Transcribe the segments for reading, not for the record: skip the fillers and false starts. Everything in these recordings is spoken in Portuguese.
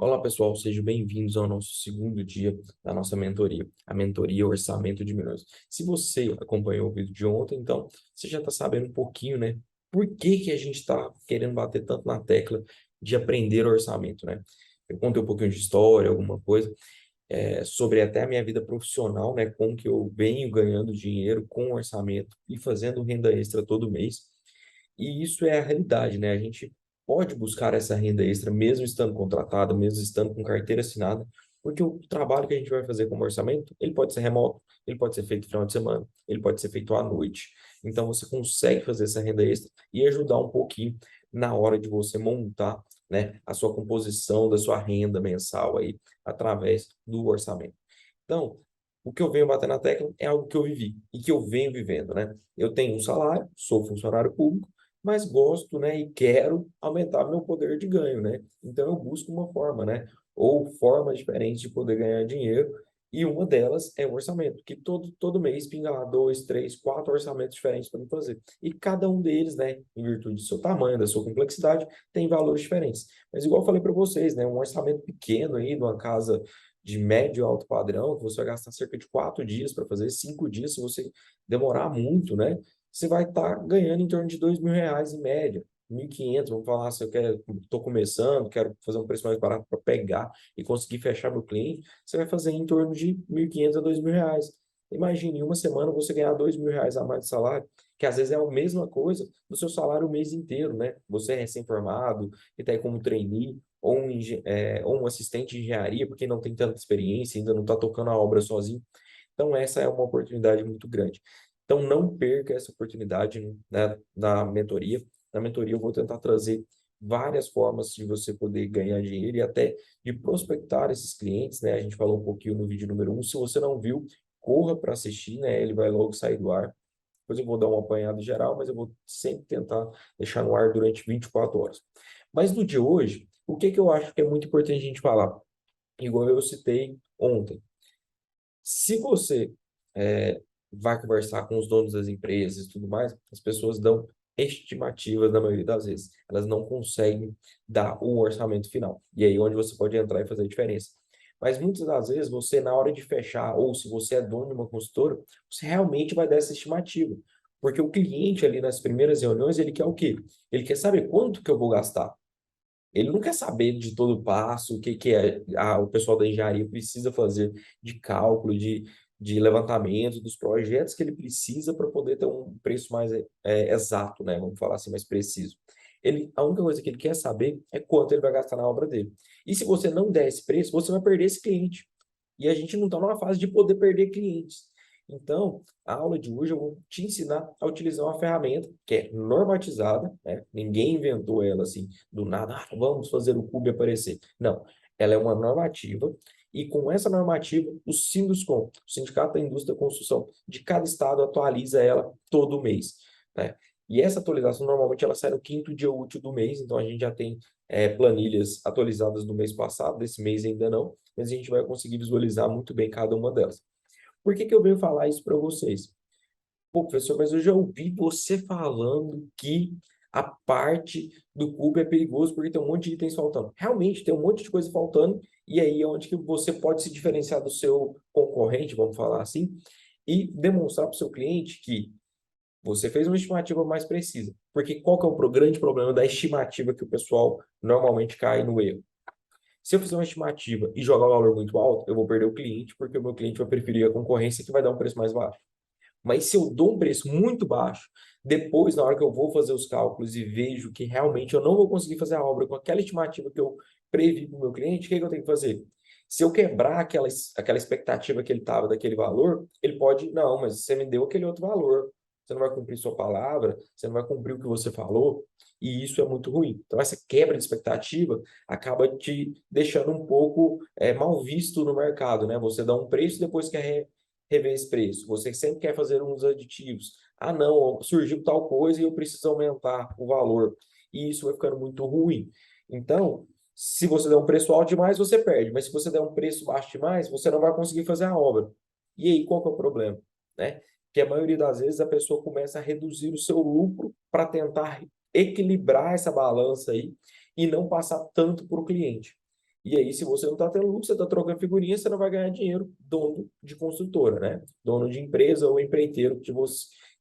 Olá, pessoal, sejam bem-vindos ao nosso segundo dia da nossa mentoria, a mentoria Orçamento de Milhões. Se você acompanhou o vídeo de ontem, então você já está sabendo um pouquinho, né? Por que que a gente está querendo bater tanto na tecla de aprender orçamento, né? Eu contei um pouquinho de história, alguma coisa, sobre até a minha vida profissional, né? Como que eu venho ganhando dinheiro com orçamento e fazendo renda extra todo mês. E isso é a realidade, né? A gente pode buscar essa renda extra mesmo estando contratado, mesmo estando com carteira assinada, porque o trabalho que a gente vai fazer como orçamento, ele pode ser remoto, ele pode ser feito no final de semana, ele pode ser feito à noite. Então você consegue fazer essa renda extra e ajudar um pouquinho na hora de você montar, né, a sua composição da sua renda mensal aí através do orçamento. Então, o que eu venho bater na tecla é algo que eu vivi e que eu venho vivendo, né? Eu tenho um salário, sou funcionário público, mas gosto, né, e quero aumentar meu poder de ganho, né? Então eu busco uma forma, né, ou formas diferentes de poder ganhar dinheiro, e uma delas é o orçamento, que todo mês pinga lá dois, três, quatro orçamentos diferentes para me fazer. E cada um deles, né, em virtude do seu tamanho, da sua complexidade, tem valores diferentes. Mas igual eu falei para vocês, né, um orçamento pequeno aí, de uma casa de médio alto padrão, que você vai gastar cerca de 4 dias para fazer, 5 dias, se você demorar muito, né? Você vai estar ganhando em torno de R$ 2.000 em média. 1.500, vamos falar, se eu quero, estou começando, quero fazer um preço mais barato para pegar e conseguir fechar meu cliente, você vai fazer em torno de 1.500 a R$ 2.000. Imagine, em uma semana você ganhar R$ 2.000 a mais de salário, que às vezes é a mesma coisa do seu salário o mês inteiro, né? Você é recém-formado, que está aí como trainee, ou um assistente de engenharia, porque não tem tanta experiência, ainda não está tocando a obra sozinho. Então, essa é uma oportunidade muito grande. Então, não perca essa oportunidade, né, na mentoria. Na mentoria, eu vou tentar trazer várias formas de você poder ganhar dinheiro e até de prospectar esses clientes, né? A gente falou um pouquinho no vídeo número 1. Se você não viu, corra para assistir, né? Ele vai logo sair do ar. Depois eu vou dar um apanhado geral, mas eu vou sempre tentar deixar no ar durante 24 horas. Mas no de hoje, o que que eu acho que é muito importante a gente falar? Igual eu citei ontem. Se você vai conversar com os donos das empresas e tudo mais, as pessoas dão estimativas na maioria das vezes. Elas não conseguem dar um orçamento final. E aí onde você pode entrar e fazer a diferença. Mas muitas das vezes você, na hora de fechar, ou se você é dono de uma consultora, você realmente vai dar essa estimativa. Porque o cliente ali nas primeiras reuniões, ele quer o quê? Ele quer saber quanto que eu vou gastar. Ele não quer saber de todo o passo, o que, que o pessoal da engenharia precisa fazer de cálculo, de levantamento dos projetos que ele precisa para poder ter um preço mais exato, né? Vamos falar assim, mais preciso. A única coisa que ele quer saber é quanto ele vai gastar na obra dele. E se você não der esse preço, você vai perder esse cliente. E a gente não está numa fase de poder perder clientes. Então, a aula de hoje eu vou te ensinar a utilizar uma ferramenta que é normatizada, né? Ninguém inventou ela assim do nada, vamos fazer o CUB aparecer. Não, ela é uma normativa e com essa normativa, o Sinduscon, o Sindicato da Indústria da Construção de cada estado atualiza ela todo mês, né? E essa atualização normalmente ela sai no quinto dia útil do mês, então a gente já tem planilhas atualizadas do mês passado, desse mês ainda não, mas a gente vai conseguir visualizar muito bem cada uma delas. Por que que eu venho falar isso para vocês? Pô, professor, mas eu já ouvi você falando que a parte do cubo é perigoso porque tem um monte de itens faltando. Realmente, tem um monte de coisa faltando, e aí é onde que você pode se diferenciar do seu concorrente, vamos falar assim, e demonstrar para o seu cliente que você fez uma estimativa mais precisa. Porque qual que é o grande problema da estimativa que o pessoal normalmente cai no erro? Se eu fizer uma estimativa e jogar um valor muito alto, eu vou perder o cliente, porque o meu cliente vai preferir a concorrência que vai dar um preço mais baixo. Mas se eu dou um preço muito baixo, depois, na hora que eu vou fazer os cálculos e vejo que realmente eu não vou conseguir fazer a obra com aquela estimativa que eu previ para o meu cliente, o que que eu tenho que fazer? Se eu quebrar aquela expectativa que ele estava daquele valor, ele pode, não, mas você me deu aquele outro valor. Você não vai cumprir sua palavra, você não vai cumprir o que você falou, e isso é muito ruim. Então, essa quebra de expectativa acaba te deixando um pouco mal visto no mercado, né? Você dá um preço e depois quer rever esse preço. Você sempre quer fazer uns aditivos. Ah, não, surgiu tal coisa e eu preciso aumentar o valor. E isso vai ficando muito ruim. Então, se você der um preço alto demais, você perde. Mas se você der um preço baixo demais, você não vai conseguir fazer a obra. E aí, qual que é o problema? Né? Que a maioria das vezes a pessoa começa a reduzir o seu lucro para tentar equilibrar essa balança aí e não passar tanto para o cliente. E aí, se você não está tendo lucro, você está trocando figurinha, você não vai ganhar dinheiro, dono de construtora, né? Dono de empresa ou empreiteiro que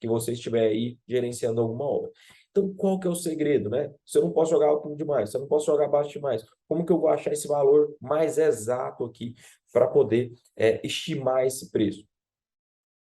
você estiver aí gerenciando alguma obra. Então, qual que é o segredo, né? Se eu não posso jogar alto demais, se eu não posso jogar baixo demais, como que eu vou achar esse valor mais exato aqui para poder estimar esse preço?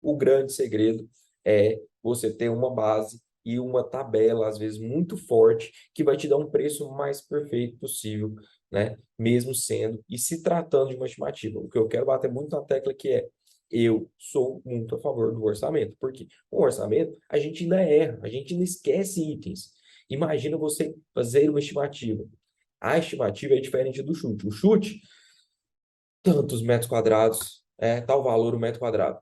O grande segredo é você ter uma base e uma tabela, às vezes muito forte, que vai te dar um preço mais perfeito possível, né? Mesmo sendo e se tratando de uma estimativa. O que eu quero bater muito na tecla que é eu sou muito a favor do orçamento, porque o orçamento a gente ainda erra, a gente ainda esquece itens. Imagina você fazer uma estimativa. A estimativa é diferente do chute. O chute, tantos metros quadrados, tal valor o metro quadrado.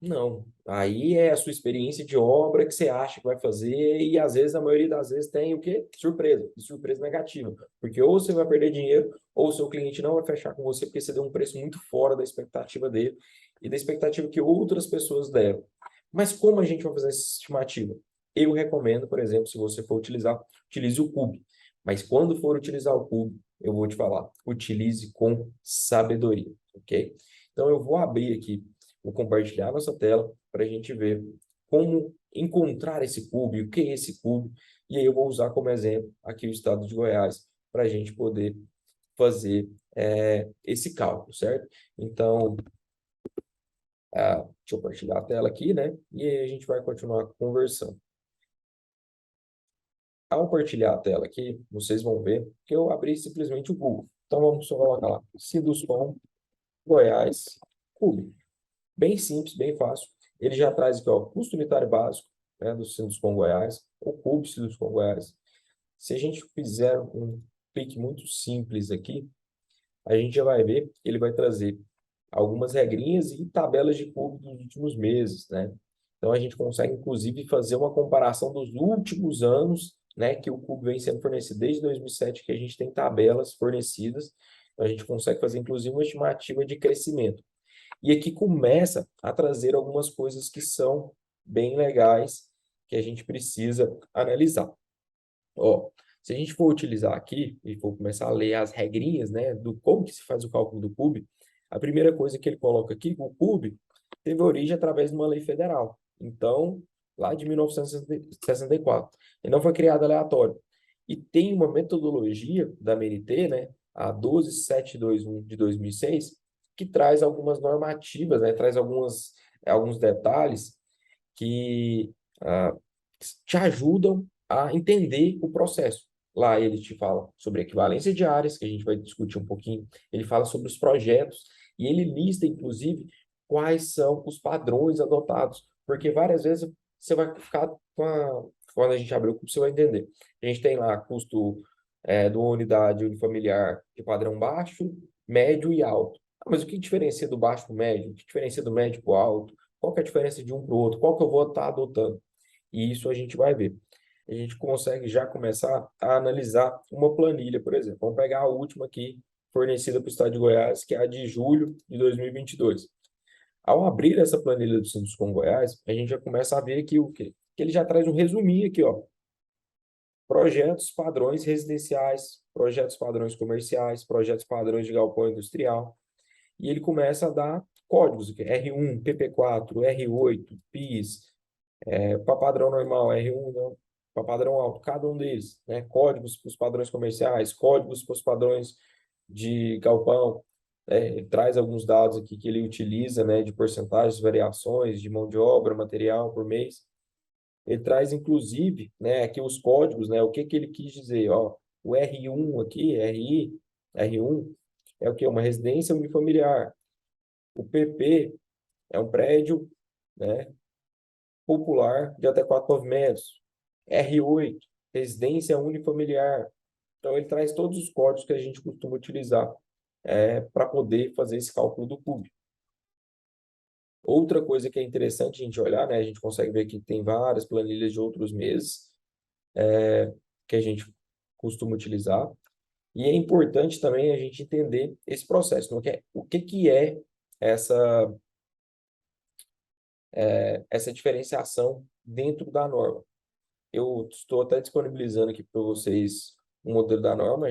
Não, aí é a sua experiência de obra que você acha que vai fazer e às vezes, a maioria das vezes, tem o quê? Surpresa, e surpresa negativa, porque ou você vai perder dinheiro ou o seu cliente não vai fechar com você porque você deu um preço muito fora da expectativa dele e da expectativa que outras pessoas deram. Mas como a gente vai fazer essa estimativa? Eu recomendo, por exemplo, se você for utilizar, utilize o Cube. Mas quando for utilizar o Cube, eu vou te falar, utilize com sabedoria, ok? Então eu vou abrir aqui, vou compartilhar nossa tela para a gente ver como encontrar esse cube, o que é esse cube, e aí eu vou usar como exemplo aqui o estado de Goiás para a gente poder fazer esse cálculo, certo? Então, deixa eu compartilhar a tela aqui, né? E aí a gente vai continuar conversando. Ao compartilhar a tela aqui, vocês vão ver que eu abri simplesmente o Google. Então, vamos só colocar lá, Sinduscom Goiás Cube. Bem simples, bem fácil. Ele já traz aqui, ó, custo unitário básico, né, dos Sinduscom Goiás, o Cube Sinduscom Goiás. Se a gente fizer um clique muito simples aqui, a gente já vai ver que ele vai trazer algumas regrinhas e tabelas de Cube dos últimos meses, né? Então, a gente consegue, inclusive, fazer uma comparação dos últimos anos, né, que o Cube vem sendo fornecido desde 2007, que a gente tem tabelas fornecidas. Então, a gente consegue fazer, inclusive, uma estimativa de crescimento. E aqui começa a trazer algumas coisas que são bem legais, que a gente precisa analisar. Ó, se a gente for utilizar aqui e for começar a ler as regrinhas, né, do como que se faz o cálculo do CUB, a primeira coisa que ele coloca aqui, o CUB teve origem através de uma lei federal. Então, lá de 1964. Ele não foi criado aleatório. E tem uma metodologia da MNT, né, a 12721 de 2006, que traz algumas normativas, né, traz alguns detalhes que ah, te ajudam a entender o processo. Lá ele te fala sobre equivalência de áreas, que a gente vai discutir um pouquinho. Ele fala sobre os projetos e ele lista, inclusive, quais são os padrões adotados. Porque várias vezes você vai ficar com a... Quando a gente abrir o curso, você vai entender. A gente tem lá custo de uma unidade unifamiliar de padrão baixo, médio e alto. Mas o que diferencia do baixo para o médio? O que diferencia do médio para o alto? Qual que é a diferença de um para o outro? Qual que eu vou estar adotando? E isso a gente vai ver. A gente consegue já começar a analisar uma planilha, por exemplo. Vamos pegar a última aqui, fornecida para o Estado de Goiás, que é a de julho de 2022. Ao abrir essa planilha do Sinduscom Goiás, a gente já começa a ver aqui o quê? Que ele já traz um resuminho aqui, ó. Projetos padrões residenciais, projetos padrões comerciais, projetos padrões de galpão industrial. E ele começa a dar códigos aqui, R1, PP4, R8, PIS, para padrão normal, R1, para padrão alto, cada um deles, né? Códigos para os padrões comerciais, códigos para os padrões de galpão. Ele traz alguns dados aqui que ele utiliza, né, de porcentagens, variações de mão de obra, material por mês. Ele traz, inclusive, né, aqui os códigos, né, o que que ele quis dizer, ó, o R1 aqui, R1 é o que? Uma residência unifamiliar. O PP é um prédio, né, popular de até 4 pavimentos. R8, residência unifamiliar. Então, ele traz todos os códigos que a gente costuma utilizar para poder fazer esse cálculo do CUB. Outra coisa que é interessante a gente olhar, né? A gente consegue ver que tem várias planilhas de outros meses que a gente costuma utilizar. E é importante também a gente entender esse processo. Então, o que é essa, essa diferenciação dentro da norma? Eu estou até disponibilizando aqui para vocês o modelo da norma,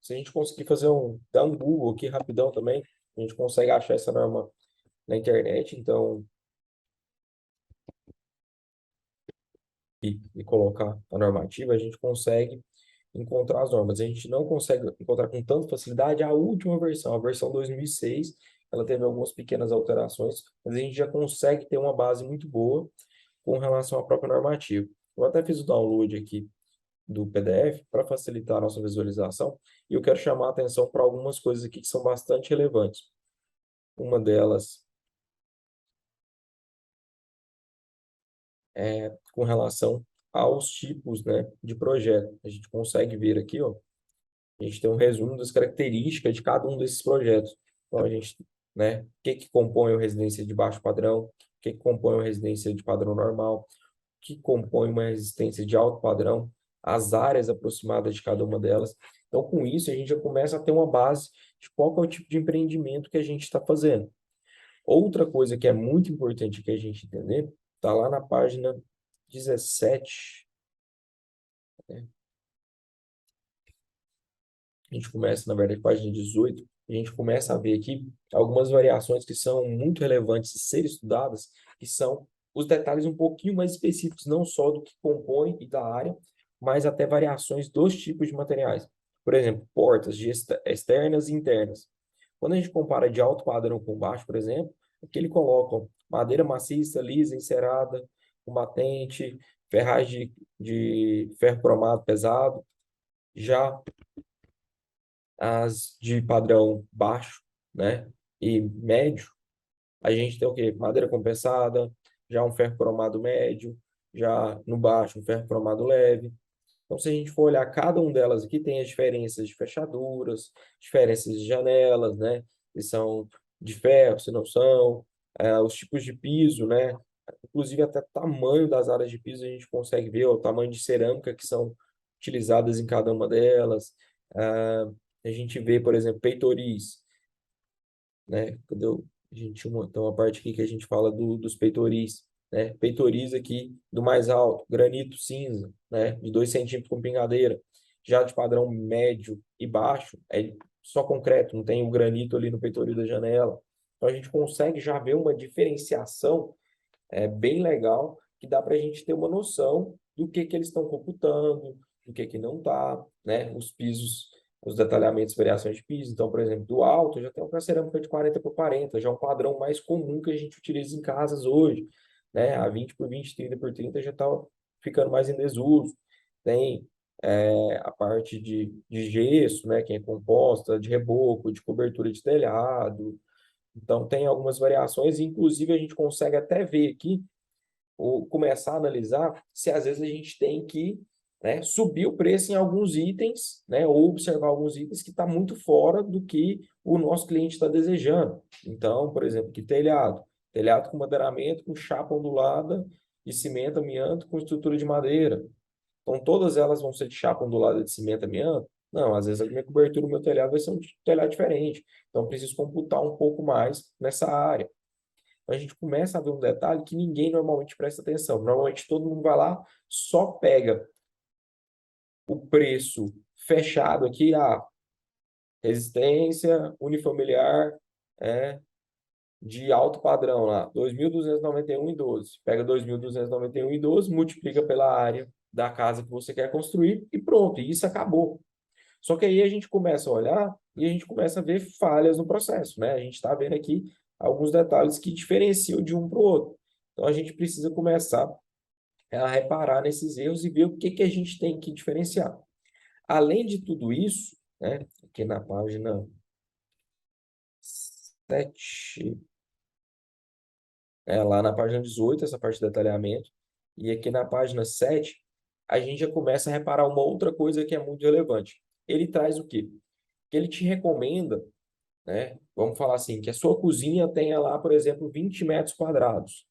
se a gente conseguir dar um Google aqui rapidão também, a gente consegue achar essa norma na internet, então, e colocar a normativa, a gente consegue encontrar as normas. A gente não consegue encontrar com tanta facilidade a última versão, a versão 2006, ela teve algumas pequenas alterações, mas a gente já consegue ter uma base muito boa com relação à própria normativa. Eu até fiz o download aqui do PDF para facilitar a nossa visualização, e eu quero chamar a atenção para algumas coisas aqui que são bastante relevantes. Uma delas é com relação aos tipos, né, de projeto. A gente consegue ver aqui, ó, a gente tem um resumo das características de cada um desses projetos. Então, a gente, né, o que que compõe uma residência de baixo padrão, o que que compõe uma residência de padrão normal, o que compõe uma residência de alto padrão, as áreas aproximadas de cada uma delas. Então, com isso, a gente já começa a ter uma base de qual que é o tipo de empreendimento que a gente está fazendo. Outra coisa que é muito importante que a gente entender, está lá na página 17, né? A gente começa, na verdade, página 18, a gente começa a ver aqui algumas variações que são muito relevantes de serem estudadas, que são os detalhes um pouquinho mais específicos, não só do que compõe e da área, mas até variações dos tipos de materiais. Por exemplo, portas de externas e internas. Quando a gente compara de alto padrão com baixo, por exemplo, aqui ele coloca madeira maciça, lisa, encerada, combatente, ferragem de ferro cromado pesado. Já as de padrão baixo, né, e médio, a gente tem o quê? Madeira compensada, já um ferro cromado médio, já no baixo um ferro cromado leve. Então, se a gente for olhar cada um delas aqui, tem as diferenças de fechaduras, diferenças de janelas, né, se são de ferro, se não são, os tipos de piso, né, inclusive até tamanho das áreas de piso a gente consegue ver, o tamanho de cerâmica que são utilizadas em cada uma delas. A gente vê, por exemplo, peitoris, né? A gente tem uma parte aqui que a gente fala dos peitoris, né? Peitoris aqui do mais alto, granito cinza, né? De 2 centímetros com pingadeira. Já de padrão médio e baixo, é só concreto, não tem o granito ali no peitoril da janela. Então a gente consegue já ver uma diferenciação bem legal, que dá para a gente ter uma noção do que eles estão computando, do que não está, né? Os pisos, os detalhamentos, variações de piso. Então, por exemplo, do alto, já tem uma cerâmica de 40 por 40, já é um padrão mais comum que a gente utiliza em casas hoje, né? A 20 por 20, 30 por 30 já está ficando mais em desuso. Tem a parte de gesso, né? Que é composta, de reboco, de cobertura de telhado. Então, tem algumas variações, e inclusive a gente consegue até ver aqui, ou começar a analisar, se às vezes a gente tem que, né, subir o preço em alguns itens, né, ou observar alguns itens que está muito fora do que o nosso cliente está desejando. Então, por exemplo, que telhado com madeiramento, com chapa ondulada, de cimento, amianto, com estrutura de madeira. Então, todas elas vão ser de chapa ondulada de cimento, amianto? Não, às vezes a minha cobertura, o meu telhado vai ser um telhado diferente. Então, eu preciso computar um pouco mais nessa área. Então, a gente começa a ver um detalhe que ninguém normalmente presta atenção. Normalmente, todo mundo vai lá, só pega o preço fechado aqui, resistência unifamiliar de alto padrão lá, 2.291,12. Pega 2.291,12, multiplica pela área da casa que você quer construir e pronto, e isso acabou. Só que aí a gente começa a olhar e a gente começa a ver falhas no processo, né? A gente está vendo aqui alguns detalhes que diferenciam de um para o outro. Então a gente precisa começar a reparar nesses erros e ver o que que a gente tem que diferenciar. Além de tudo isso, né? Aqui na página 7, lá na página 18, essa parte de detalhamento, e aqui na página 7, a gente já começa a reparar uma outra coisa que é muito relevante. Ele traz o quê? Que ele te recomenda, né? Vamos falar assim, que a sua cozinha tenha lá, por exemplo, 20 metros quadrados.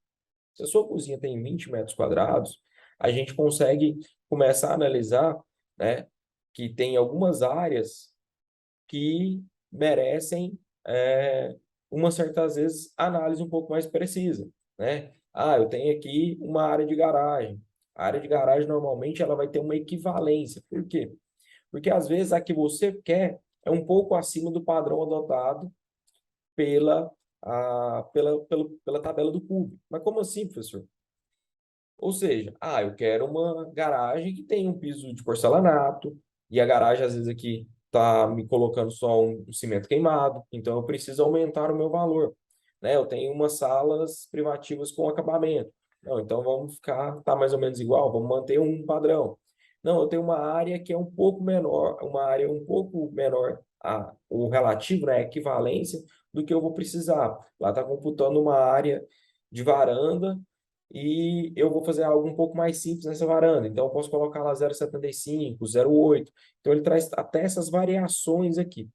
Se a sua cozinha tem 20 metros quadrados, a gente consegue começar a analisar, né, que tem algumas áreas que merecem uma certas vezes análise um pouco mais precisa, né? Eu tenho aqui uma área de garagem. A área de garagem normalmente ela vai ter uma equivalência. Por quê? Porque às vezes a que você quer é um pouco acima do padrão adotado pela tabela do CUB. Mas como assim, professor? Ou seja, eu quero uma garagem que tenha um piso de porcelanato, e a garagem, às vezes, aqui está me colocando só um cimento queimado, então eu preciso aumentar o meu valor. Né? Eu tenho umas salas privativas com acabamento. Não, então vamos ficar, tá mais ou menos igual, vamos manter um padrão. Não, eu tenho uma área que é um pouco menor, uma área um pouco menor, o relativo, né, a equivalência do que eu vou precisar. Lá está computando uma área de varanda e eu vou fazer algo um pouco mais simples nessa varanda. Então, eu posso colocar lá 0,75, 0,8. Então, ele traz até essas variações aqui.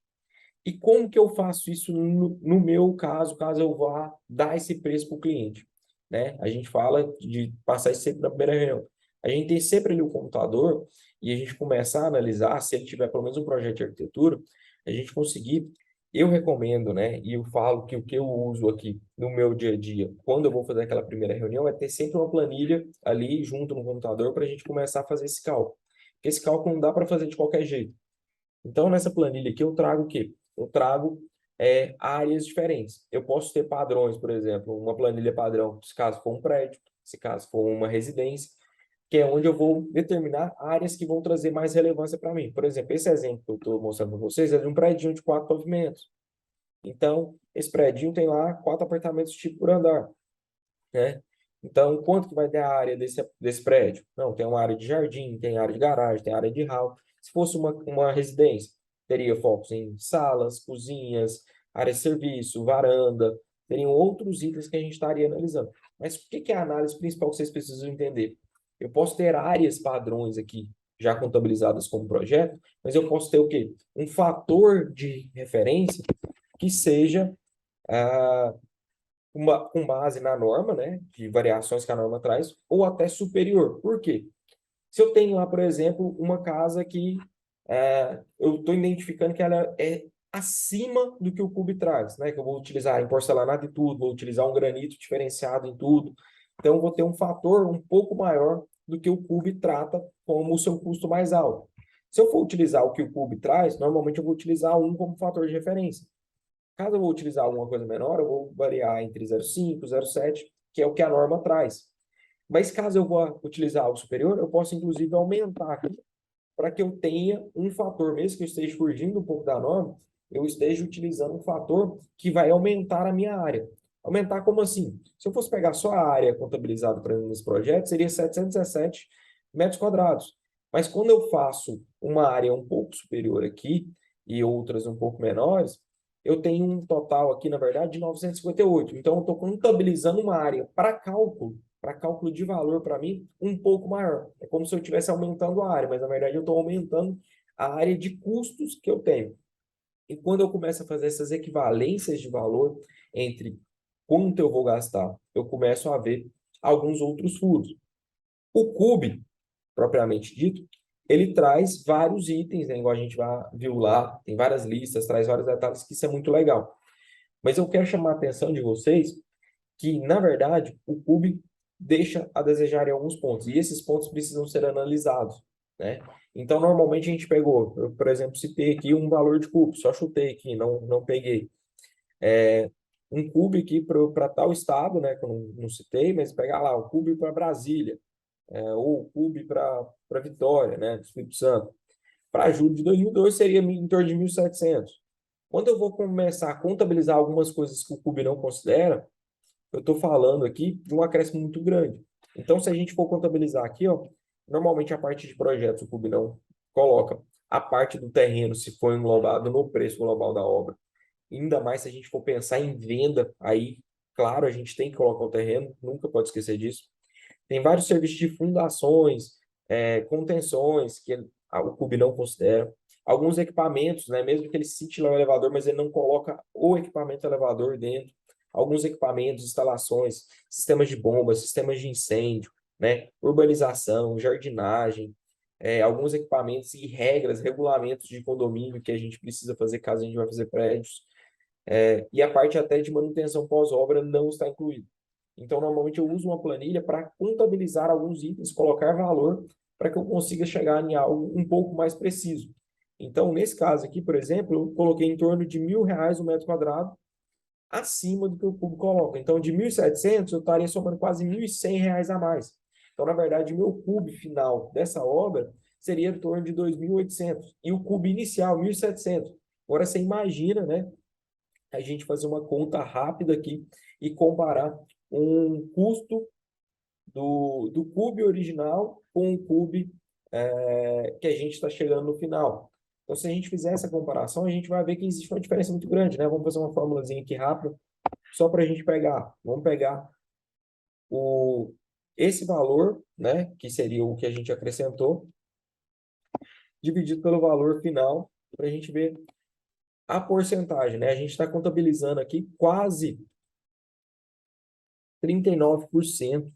E como que eu faço isso no meu caso, caso eu vá dar esse preço para o cliente? Né? A gente fala de passar isso sempre na primeira reunião. A gente tem sempre ali o computador e a gente começa a analisar, se ele tiver pelo menos um projeto de arquitetura, a gente conseguir. Eu recomendo, né? E eu falo que o que eu uso aqui no meu dia a dia, quando eu vou fazer aquela primeira reunião, é ter sempre uma planilha ali junto no computador para a gente começar a fazer esse cálculo. Porque esse cálculo não dá para fazer de qualquer jeito. Então, nessa planilha aqui, eu trago o quê? Eu trago áreas diferentes. Eu posso ter padrões, por exemplo, uma planilha padrão, se caso for um prédio, se caso for uma residência, que é onde eu vou determinar áreas que vão trazer mais relevância para mim. Por exemplo, esse exemplo que eu estou mostrando para vocês é de um prédio de 4 pavimentos. Então, esse prédio tem lá 4 apartamentos tipo por andar, né? Então, quanto que vai ter a área desse prédio? Não, tem uma área de jardim, tem área de garagem, tem área de hall. Se fosse uma residência, teria focos em salas, cozinhas, área de serviço, varanda, teriam outros itens que a gente estaria analisando. Mas o que é a análise principal que vocês precisam entender? Eu posso ter áreas padrões aqui, já contabilizadas como projeto, mas eu posso ter o quê? Um fator de referência que seja ah, com base na norma, né, de variações que a norma traz, ou até superior. Por quê? Se eu tenho lá, por exemplo, uma casa que eu estou identificando que ela é acima do que o CUB traz, né, que eu vou utilizar em porcelanato e tudo, vou utilizar um granito diferenciado em tudo, então eu vou ter um fator um pouco maior do que o CUB trata como o seu custo mais alto. Se eu for utilizar o que o CUB traz, normalmente eu vou utilizar um como fator de referência. Caso eu vou utilizar alguma coisa menor, eu vou variar entre 0,5 e 0,7, que é o que a norma traz. Mas caso eu vou utilizar algo superior, eu posso inclusive aumentar aqui para que eu tenha um fator, mesmo que eu esteja fugindo um pouco da norma, eu esteja utilizando um fator que vai aumentar a minha área. Aumentar como assim? Se eu fosse pegar só a área contabilizada para nesse projeto, seria 717 metros quadrados. Mas quando eu faço uma área um pouco superior aqui e outras um pouco menores, eu tenho um total aqui, na verdade, de 958. Então, eu estou contabilizando uma área para cálculo de valor para mim, um pouco maior. É como se eu estivesse aumentando a área, mas na verdade eu estou aumentando a área de custos que eu tenho. E quando eu começo a fazer essas equivalências de valor entre quanto eu vou gastar, eu começo a ver alguns outros furos. O CUB, propriamente dito, ele traz vários itens, né? Igual a gente viu lá, tem várias listas, traz vários detalhes, que isso é muito legal. Mas eu quero chamar a atenção de vocês que, na verdade, o CUB deixa a desejar em alguns pontos, e esses pontos precisam ser analisados, né? Então, normalmente a gente pegou, eu, por exemplo, citei aqui um valor de CUB, só chutei aqui, não peguei. Um CUB aqui para tal estado, né, que eu não citei, mas pegar lá, o CUB para Brasília, ou o CUB para Vitória, né, Espírito Santo. Para julho de 2002 seria em torno de 1.700. Quando eu vou começar a contabilizar algumas coisas que o CUB não considera, eu estou falando aqui de um acréscimo muito grande. Então, se a gente for contabilizar aqui, ó, normalmente a parte de projetos o CUB não coloca a parte do terreno, se for englobado no preço global da obra. Ainda mais se a gente for pensar em venda, aí, claro, a gente tem que colocar o terreno, nunca pode esquecer disso. Tem vários serviços de fundações, contenções, que o CUB não considera. Alguns equipamentos, né, mesmo que ele cite lá o elevador, mas ele não coloca o equipamento elevador dentro. Alguns equipamentos, instalações, sistemas de bomba, sistemas de incêndio, né, urbanização, jardinagem, alguns equipamentos e regras, regulamentos de condomínio que a gente precisa fazer caso a gente vai fazer prédios. E a parte até de manutenção pós-obra não está incluída. Então, normalmente eu uso uma planilha para contabilizar alguns itens, colocar valor, para que eu consiga chegar em algo um pouco mais preciso. Então, nesse caso aqui, por exemplo, eu coloquei em torno de R$ 1.000 o metro quadrado, acima do que o cubo coloca. Então, de 1.700, eu estaria somando quase R$ 1.100 a mais. Então, na verdade, meu cubo final dessa obra seria em torno de 2.800. E o cubo inicial, 1.700. Agora, você imagina, né? A gente fazer uma conta rápida aqui e comparar um custo do cube original com o cube que a gente está chegando no final. Então, se a gente fizer essa comparação, a gente vai ver que existe uma diferença muito grande, né? Vamos fazer uma formulazinha aqui rápida, só para a gente pegar. Vamos pegar esse valor, né? Que seria o que a gente acrescentou, dividido pelo valor final, para a gente ver a porcentagem, né? A gente está contabilizando aqui quase 39%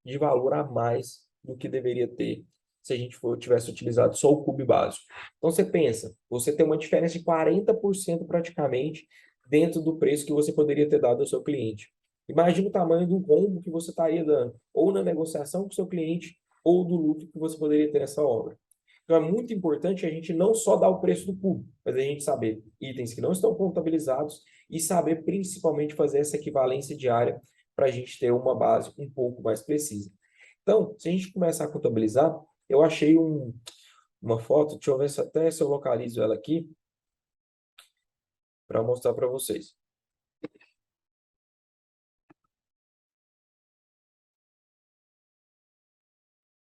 de valor a mais do que deveria ter se a gente tivesse utilizado só o cube básico. Então, você pensa, você tem uma diferença de 40% praticamente dentro do preço que você poderia ter dado ao seu cliente. Imagina o tamanho do rombo que você estaria dando, ou na negociação com o seu cliente, ou do lucro que você poderia ter nessa obra. Então, é muito importante a gente não só dar o preço do cubo, mas a gente saber itens que não estão contabilizados e saber principalmente fazer essa equivalência diária para a gente ter uma base um pouco mais precisa. Então, se a gente começar a contabilizar, eu achei uma foto, deixa eu ver até se eu localizo ela aqui, para mostrar para vocês.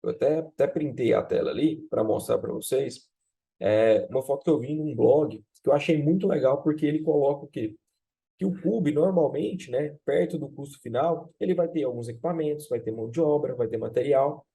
Eu até printei a tela ali para mostrar para vocês. Uma foto que eu vi num blog, que eu achei muito legal, porque ele coloca o quê? Que o cube, normalmente, né, perto do custo final, ele vai ter alguns equipamentos, vai ter mão de obra, vai ter material,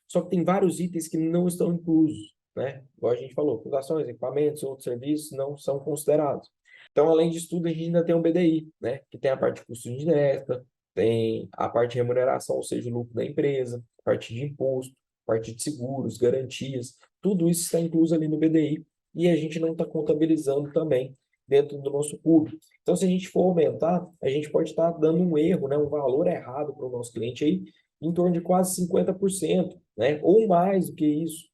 só que tem vários itens que não estão inclusos, né? Igual a gente falou, fundações, equipamentos, outros serviços não são considerados. Então, além disso tudo, a gente ainda tem um BDI, né? Que tem a parte de custo indireta, tem a parte de remuneração, ou seja, o lucro da empresa, a parte de imposto, parte de seguros, garantias, tudo isso está incluso ali no BDI e a gente não está contabilizando também dentro do nosso CUB. Então, se a gente for aumentar, a gente pode estar dando um erro, né? Um valor errado para o nosso cliente aí, em torno de quase 50%, né? Ou mais do que isso.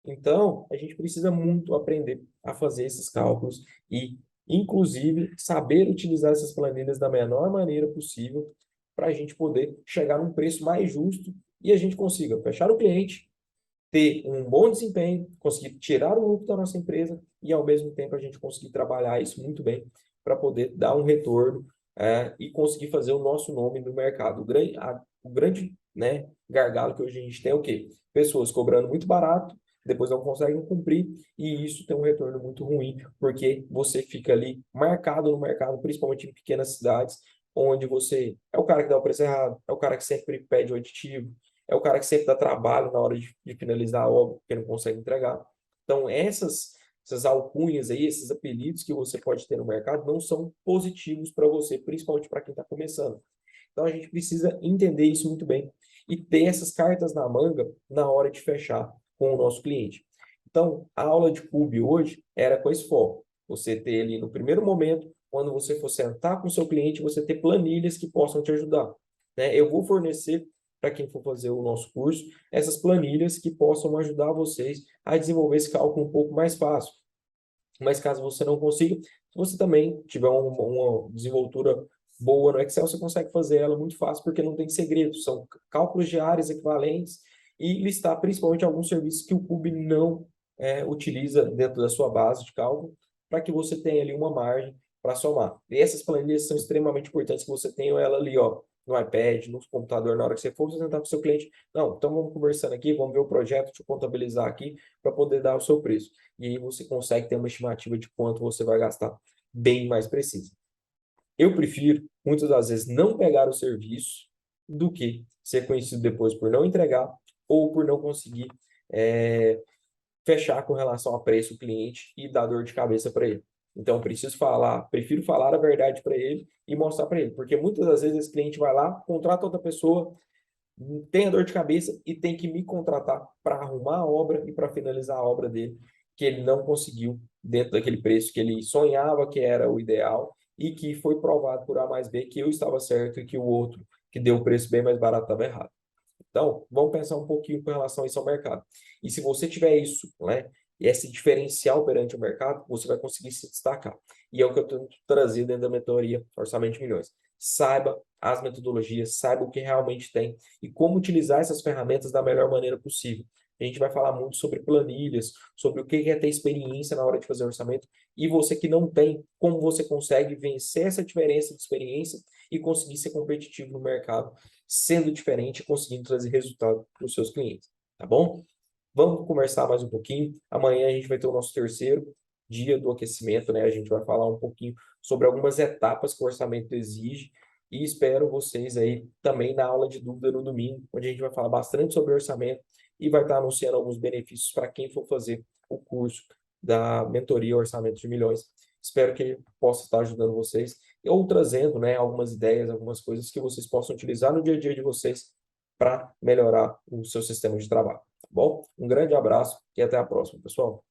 Então, a gente precisa muito aprender a fazer esses cálculos e, inclusive, saber utilizar essas planilhas da menor maneira possível para a gente poder chegar num preço mais justo e a gente consiga fechar o cliente, ter um bom desempenho, conseguir tirar o lucro da nossa empresa e, ao mesmo tempo, a gente conseguir trabalhar isso muito bem para poder dar um retorno e conseguir fazer o nosso nome no mercado. O grande, né, gargalo que hoje a gente tem é o quê? Pessoas cobrando muito barato, depois não conseguem cumprir, e isso tem um retorno muito ruim, porque você fica ali marcado no mercado, principalmente em pequenas cidades, onde você é o cara que dá o preço errado, é o cara que sempre pede o aditivo, é o cara que sempre dá trabalho na hora de finalizar a obra, porque não consegue entregar. Então, essas alcunhas aí, esses apelidos que você pode ter no mercado, não são positivos para você, principalmente para quem está começando. Então, a gente precisa entender isso muito bem e ter essas cartas na manga na hora de fechar com o nosso cliente. Então, a aula de CUB hoje era com esse foco. Você ter ali no primeiro momento, quando você for sentar com o seu cliente, você ter planilhas que possam te ajudar. Né? Eu vou fornecer para quem for fazer o nosso curso, essas planilhas que possam ajudar vocês a desenvolver esse cálculo um pouco mais fácil. Mas caso você não consiga, se você também tiver uma desenvoltura boa no Excel, você consegue fazer ela muito fácil, porque não tem segredo. São cálculos de áreas equivalentes e listar principalmente alguns serviços que o CUB não utiliza dentro da sua base de cálculo, para que você tenha ali uma margem para somar. E essas planilhas são extremamente importantes que você tenha ela ali, ó, no iPad, no computador, na hora que você for sentar com o seu cliente. Não, então vamos conversando aqui, vamos ver o projeto, deixa eu contabilizar aqui para poder dar o seu preço. E aí você consegue ter uma estimativa de quanto você vai gastar bem mais precisa. Eu prefiro, muitas das vezes, não pegar o serviço do que ser conhecido depois por não entregar ou por não conseguir fechar com relação a preço o cliente e dar dor de cabeça para ele. Então, prefiro falar a verdade para ele e mostrar para ele, porque muitas das vezes esse cliente vai lá, contrata outra pessoa, tem a dor de cabeça e tem que me contratar para arrumar a obra e para finalizar a obra dele, que ele não conseguiu dentro daquele preço que ele sonhava que era o ideal e que foi provado por A mais B que eu estava certo e que o outro, que deu o preço bem mais barato, estava errado. Então, vamos pensar um pouquinho com relação a isso ao mercado. E se você tiver isso, né, e esse diferencial perante o mercado, você vai conseguir se destacar. E é o que eu tento trazer dentro da mentoria Orçamento de Milhões. Saiba as metodologias, saiba o que realmente tem e como utilizar essas ferramentas da melhor maneira possível. A gente vai falar muito sobre planilhas, sobre o que é ter experiência na hora de fazer orçamento, e você que não tem, como você consegue vencer essa diferença de experiência e conseguir ser competitivo no mercado, sendo diferente e conseguindo trazer resultado para os seus clientes, tá bom? Vamos conversar mais um pouquinho. Amanhã a gente vai ter o nosso terceiro dia do aquecimento, né? A gente vai falar um pouquinho sobre algumas etapas que o orçamento exige e espero vocês aí também na aula de dúvida no domingo, onde a gente vai falar bastante sobre orçamento e vai estar anunciando alguns benefícios para quem for fazer o curso da mentoria Orçamento de Milhões. Espero que possa estar ajudando vocês ou trazendo, né, algumas ideias, algumas coisas que vocês possam utilizar no dia a dia de vocês para melhorar o seu sistema de trabalho, tá bom? Um grande abraço e até a próxima, pessoal.